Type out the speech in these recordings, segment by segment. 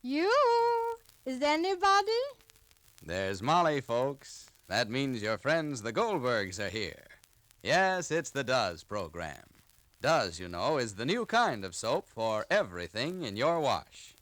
You? Is there anybody? There's Molly, folks. That means your friends, the Goldbergs, are here. Yes, it's the Does program. Does, you know, is the new kind of soap for everything in your wash.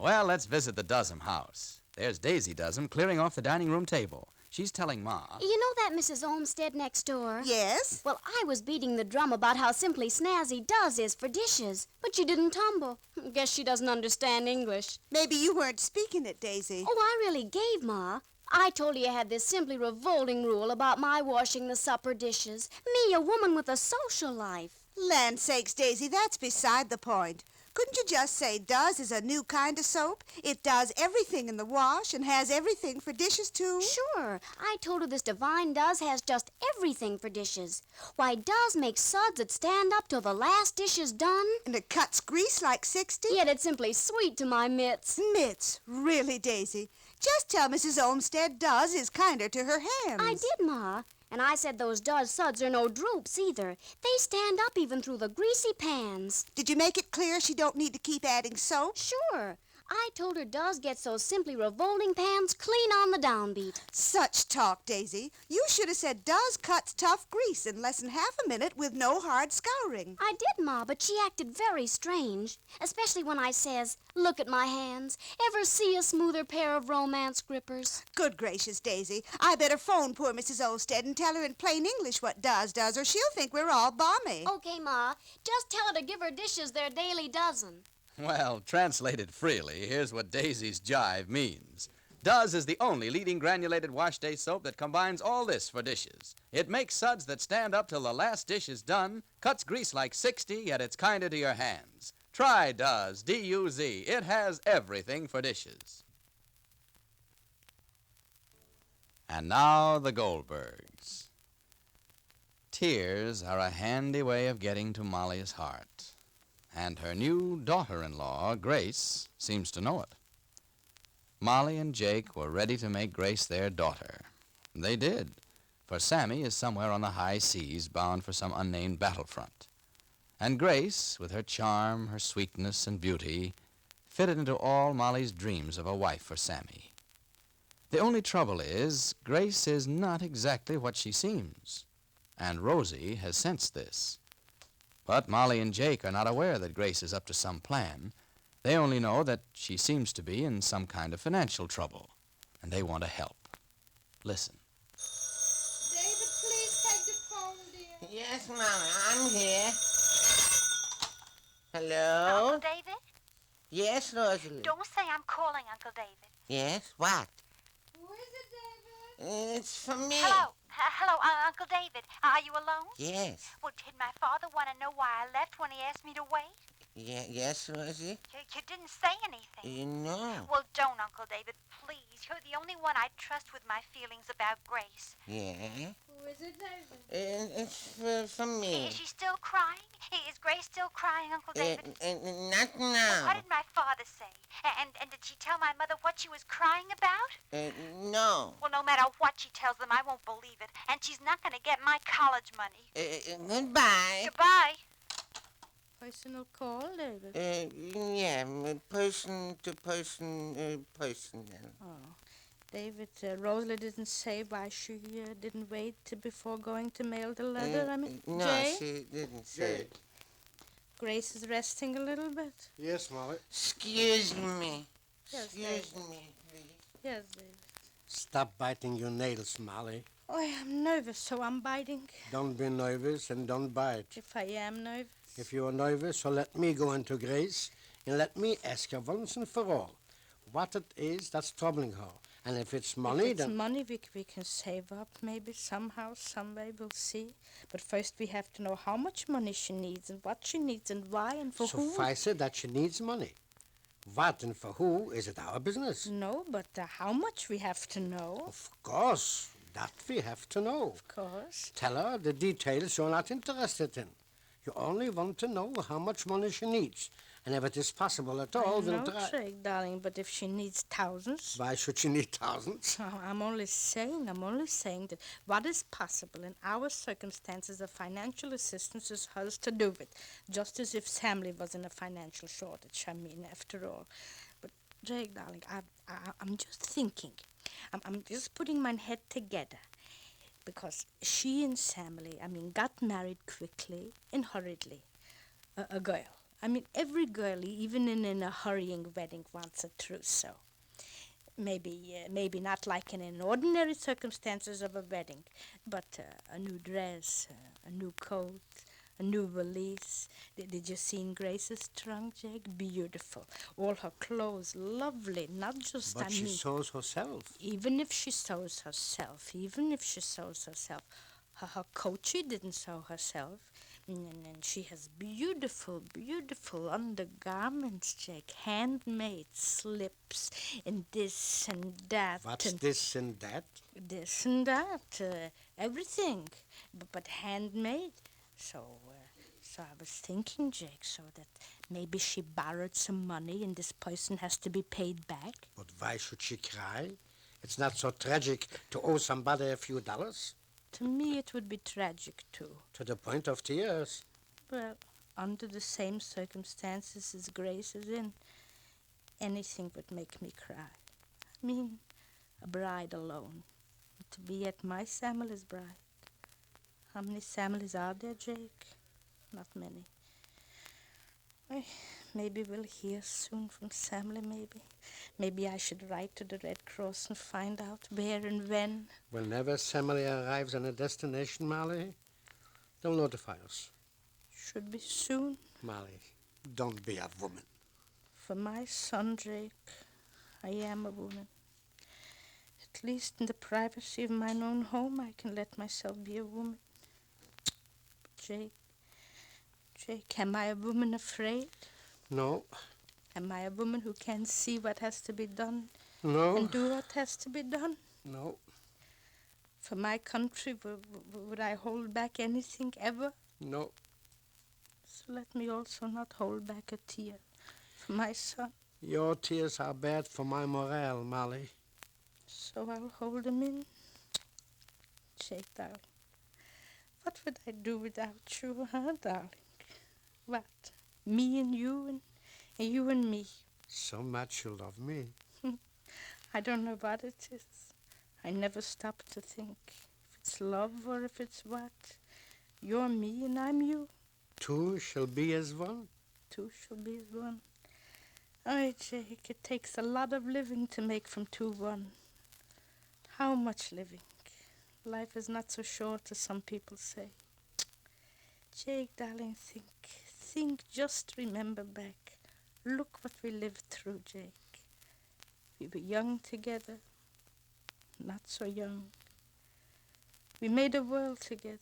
Well, let's visit the Does'em house. There's Daisy Does'em clearing off the dining room table. She's telling Ma. You know that Mrs. Olmsted next door? Yes? Well, I was beating the drum about how simply snazzy Does is for dishes, but she didn't tumble. Guess she doesn't understand English. Maybe you weren't speaking it, Daisy. Oh, I really gave, Ma. I told you I had this simply revolting rule about my washing the supper dishes. Me, a woman with a social life. Land sakes, Daisy, that's beside the point. Couldn't you just say Does is a new kind of soap? It does everything in the wash and has everything for dishes, too. Sure. I told her this divine Does has just everything for dishes. Why, Does makes suds that stand up till the last dish is done. And it cuts grease like 60? Yet it's simply sweet to my mitts. Mitts? Really, Daisy? Just tell Mrs. Olmsted Does is kinder to her hands. I did, Ma. And I said those Does suds are no droops either. They stand up even through the greasy pans. Did you make it clear she don't need to keep adding soap? Sure. I told her Does gets those simply revolting pans clean on the downbeat. Such talk, Daisy. You should have said Does cuts tough grease in less than half a minute with no hard scouring. I did, Ma, but she acted very strange. Especially when I says, look at my hands. Ever see a smoother pair of romance grippers? Good gracious, Daisy. I better phone poor Mrs. Olmsted and tell her in plain English what Does does, or she'll think we're all balmy. Okay, Ma. Just tell her to give her dishes their daily dozen. Well, translated freely, here's what Daisy's jive means. Does is the only leading granulated wash day soap that combines all this for dishes. It makes suds that stand up till the last dish is done, cuts grease like 60, yet it's kinder to your hands. Try Does, D-U-Z. It has everything for dishes. And now the Goldbergs. Tears are a handy way of getting to Molly's heart. And her new daughter-in-law, Grace, seems to know it. Molly and Jake were ready to make Grace their daughter. They did, for Sammy is somewhere on the high seas bound for some unnamed battlefront. And Grace, with her charm, her sweetness, and beauty, fitted into all Molly's dreams of a wife for Sammy. The only trouble is, Grace is not exactly what she seems, and Rosie has sensed this. But Molly and Jake are not aware that Grace is up to some plan. They only know that she seems to be in some kind of financial trouble, and they want to help. Listen. David, please take the phone, dear. Yes, Mama, I'm here. Hello? Uncle David? Yes, Rosalie. Don't say I'm calling, Uncle David. Yes, what? Who is it, David? It's for me. Hello. Hello, Uncle David. Are you alone? Yes. Well, did my father want to know why I left when he asked me to wait? Yes, Rosie? You didn't say anything. No. Well, don't, Uncle David, please. You're the only one I trust with my feelings about Grace. Yeah? Who is it, David? It's for me. Is she still crying? Is Grace still crying, Uncle David? Not Well, now. what did my father say? And did she tell my mother what she was crying about? No. Well, no matter what she tells them, I won't believe it. And she's not going to get my college money. Goodbye. Goodbye. Personal call, David. Yeah, person to person, person. Oh. David, Rosalie didn't say why she didn't wait before going to mail the letter. No, Jay? she didn't say. Grace is resting a little bit. Yes, Molly. Excuse me. Yes, Excuse me, please. Yes, David. Stop biting your nails, Molly. Oh, I'm nervous, so I'm biting. Don't be nervous and don't bite. If I am nervous. If you are nervous, so let me go into Grace and let me ask her once and for all what it is that's troubling her. And if it's money, if it's then... money, we can save up maybe somehow, some way, we'll see. But first we have to know how much money she needs and what she needs and why and for who. Suffice it that she needs money. What and for who is it our business? No, but how much we have to know. Of course, that we have to know. Of course. Tell her the details you're not interested in. You only want to know how much money she needs. And if it is possible at all, I we'll know, try. Jake, darling, but if she needs thousands... Why should she need thousands? Oh, I'm only saying that what is possible in our circumstances of financial assistance is hers to do it, just as if Sammy was in a financial shortage, I mean, after all. But, Jake, darling, I'm just thinking. I'm just putting my head together. Because she and Sammy, got married quickly and hurriedly. A girl. Every girl, even in a hurrying wedding, wants a trousseau. Maybe not like in an ordinary circumstances of a wedding, but a new dress, a new coat, a new valise. Did you see Grace's trunk, Jake? Beautiful. All her clothes, lovely. Not just, But she sews herself. even if she sews herself, her coat she didn't sew herself. And she has beautiful, beautiful undergarments, Jake. Handmade slips and this and that. What's and this and that? This and that. Everything. But handmade. So I was thinking, Jake, so that maybe she borrowed some money and this person has to be paid back. But why should she cry? It's not so tragic to owe somebody a few dollars. To me, it would be tragic, too. To the point of tears. Well, under the same circumstances as Grace is in, anything would make me cry. A bride alone. To be at my Sammy's bride. How many Sammys are there, Jake? Not many. Maybe we'll hear soon from Sammy, maybe. Maybe I should write to the Red Cross and find out where and when. Whenever Sammy arrives on a destination, Molly, they'll notify us. Should be soon. Molly, don't be a woman. For my son, Jake, I am a woman. At least in the privacy of my own home, I can let myself be a woman. Jake, am I a woman afraid? No. Am I a woman who can't see what has to be done? No. And do what has to be done? No. For my country, would I hold back anything ever? No. So let me also not hold back a tear for my son. Your tears are bad for my morale, Molly. So I'll hold them in. Jake, darling. What would I do without you, huh, darling? What? Me and you and you and me. So much you love me. I don't know what it is. I never stop to think if it's love or if it's what. You're me and I'm you. Two shall be as one. Two shall be as one. Oh, Jake, it takes a lot of living to make from two one. How much living? Life is not so short as some people say. Jake, darling, think, just remember back. Look what we lived through, Jake. We were young together, not so young. We made a world together.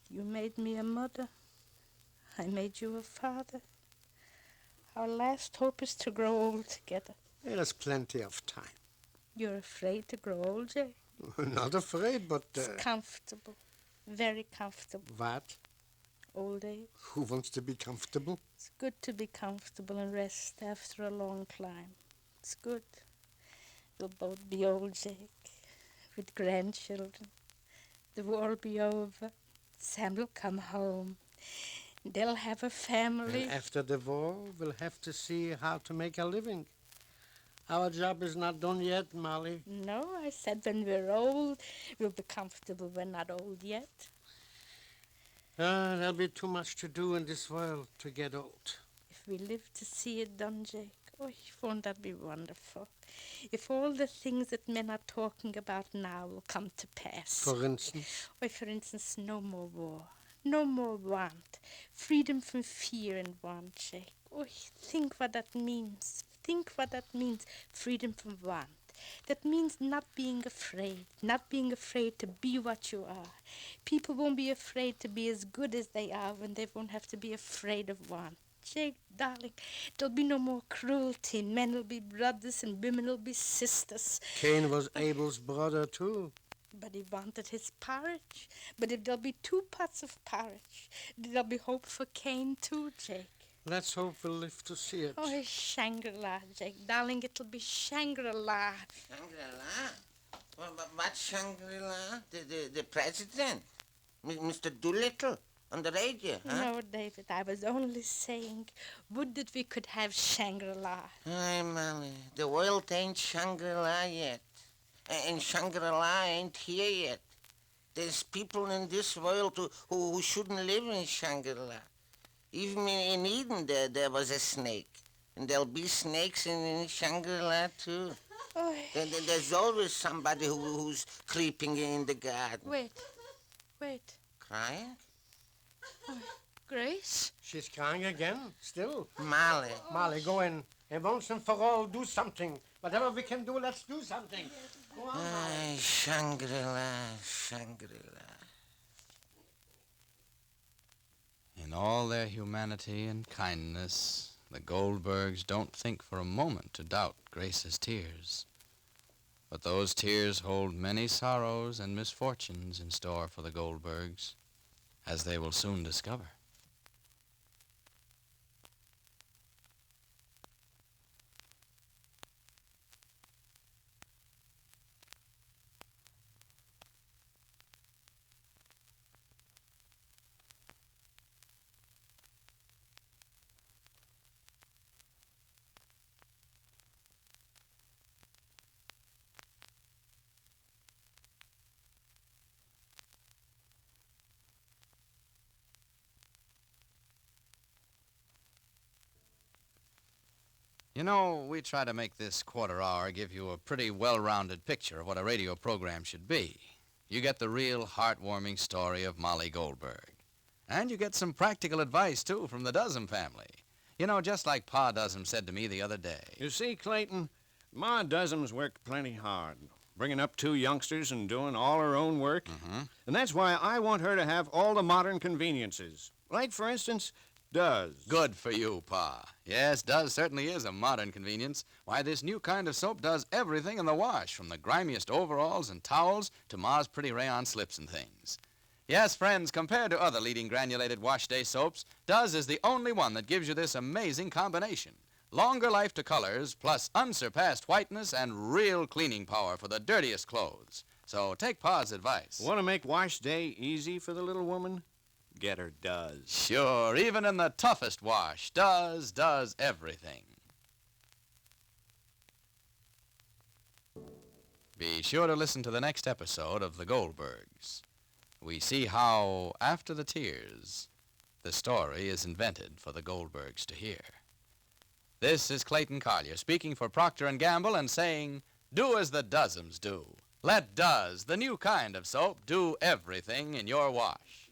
You made me a mother. I made you a father. Our last hope is to grow old together. There is plenty of time. You're afraid to grow old, Jake? Not afraid, but... It's comfortable. Very comfortable. What? Old age. Who wants to be comfortable? It's good to be comfortable and rest after a long climb. It's good. We'll both be old, Jake, with grandchildren. The war will be over. Sam will come home. They'll have a family. And after the war, we'll have to see how to make a living. Our job is not done yet, Molly. No, I said when we're old, we'll be comfortable. We're not old yet. There'll be too much to do in this world to get old. If we live to see it done, Jake, won't that be wonderful? If all the things that men are talking about now will come to pass. For instance? For instance, no more war. No more want. Freedom from fear and want, Jake. Think what that means. Think what that means. Freedom from want. That means not being afraid. Not being afraid to be what you are. People won't be afraid to be as good as they are when they won't have to be afraid of want. Jake, darling, there'll be no more cruelty. Men will be brothers and women will be sisters. Cain was Abel's brother, too. But he wanted his porridge. But if there'll be 2 pots of porridge, there'll be hope for Cain too, Jake. Let's hope we'll live to see it. Oh, Shangri-La, Jake. Darling, it'll be Shangri-La. Shangri-La? What Shangri-La? The president? Mr. Doolittle? On the radio, huh? No, David, I was only saying, would that we could have Shangri-La. Hey, Molly, the world ain't Shangri-La yet. And Shangri-La ain't here yet. There's people in this world who shouldn't live in Shangri-La. Even in Eden, there was a snake. And there'll be snakes in Shangri-La, too. Oh. There's always somebody who's creeping in the garden. Wait. Crying? Grace? She's crying again, still. Molly. Molly, go in. And once and for all, do something. Whatever we can do, let's do something. Go on, Molly. Shangri-La, Shangri-La. In all their humanity and kindness, the Goldbergs don't think for a moment to doubt Grace's tears. But those tears hold many sorrows and misfortunes in store for the Goldbergs, as they will soon discover. You know, we try to make this quarter hour give you a pretty well-rounded picture of what a radio program should be. You get the real heartwarming story of Molly Goldberg. And you get some practical advice, too, from the Duzham family. You know, just like Pa Duzham said to me the other day. You see, Clayton, Ma Duzham's worked plenty hard, bringing up two youngsters and doing all her own work. Mm-hmm. And that's why I want her to have all the modern conveniences. Like, for instance, Duz. Good for you, Pa. Yes, Duz certainly is a modern convenience. Why, this new kind of soap does everything in the wash, from the grimiest overalls and towels to Ma's pretty rayon slips and things. Yes, friends, compared to other leading granulated wash day soaps, Duz is the only one that gives you this amazing combination. Longer life to colors, plus unsurpassed whiteness and real cleaning power for the dirtiest clothes. So take Pa's advice. Want to make wash day easy for the little woman? Get her Duz. Sure, even in the toughest wash, Duz does everything. Be sure to listen to the next episode of The Goldbergs. We see how, after the tears, the story is invented for the Goldbergs to hear. This is Clayton Collier speaking for Procter & Gamble and saying, do as the Duzhams do. Let Duz, the new kind of soap, do everything in your wash.